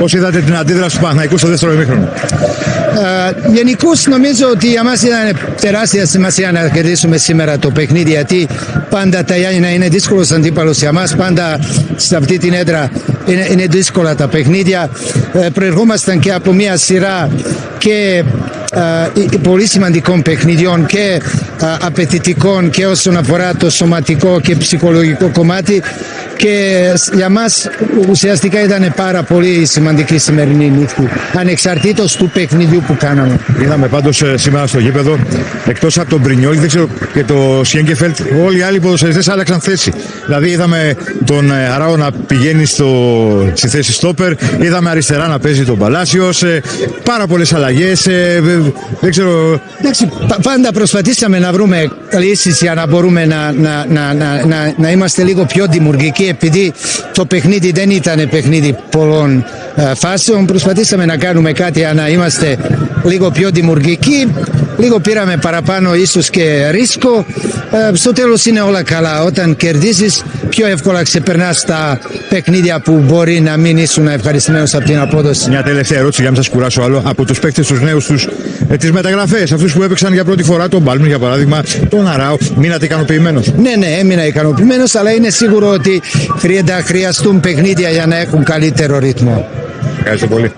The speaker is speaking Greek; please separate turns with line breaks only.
Πώς είδατε την αντίδραση του Παναθηναϊκού στο δεύτερο ημίχρονο?
Γενικώς νομίζω ότι για μας ήταν τεράστια σημασία να κερδίσουμε σήμερα το παιχνίδι, γιατί πάντα τα Γιάννηνα είναι δύσκολος αντίπαλος για μας, πάντα σε αυτή την έδρα είναι δύσκολα τα παιχνίδια. Προερχόμασταν και από μια σειρά και πολύ σημαντικών παιχνιδιών και απαιτητικών και όσον αφορά το σωματικό και ψυχολογικό κομμάτι, και για μας ουσιαστικά ήταν πάρα πολύ σημαντική σημερινή νύχτη, ανεξαρτήτως του παιχνιδιού που κάναμε.
Είδαμε πάντως σήμερα στο γήπεδο, εκτός από τον Μπρινιόλ, δεν ξέρω, και το Σιέγκεφελτ, όλοι οι άλλοι ποδοσφαιριστές άλλαξαν θέση. Δηλαδή είδαμε τον Αράο να πηγαίνει στη θέση στόπερ, είδαμε αριστερά να παίζει τον Παλάσιος, πάρα πολλές αλλαγές, δεν ξέρω.
Εντάξει, πάντα προσπαθήσαμε να βρούμε λύσεις για να μπορούμε να είμαστε λίγο πιο δημιουργικοί, επειδή το παιχνίδι δεν ήταν παιχνίδι πολλών φάσεων. Προσπαθήσαμε να κάνουμε κάτι για να είμαστε λίγο πιο δημιουργικοί. Λίγο πήραμε παραπάνω ίσως και ρίσκο. Στο τέλος είναι όλα καλά. Όταν κερδίζεις, πιο εύκολα ξεπερνάς τα παιχνίδια που μπορεί να μην ήσουν ευχαριστημένος από την απόδοση.
Μια τελευταία ερώτηση για να μην σας κουράσω άλλο. Από τους παίκτες τους νέους τους, τις μεταγραφές, αυτούς που έπαιξαν για πρώτη φορά, τον Μπάλμιν για παράδειγμα, τον Αράο, μείνατε ικανοποιημένος?
Ναι, έμεινα ικανοποιημένος, αλλά είναι σίγουρο ότι χρειαστούν παιχνίδια για να έχουν καλύτερο ρυθμό.
Ευχαριστώ πολύ.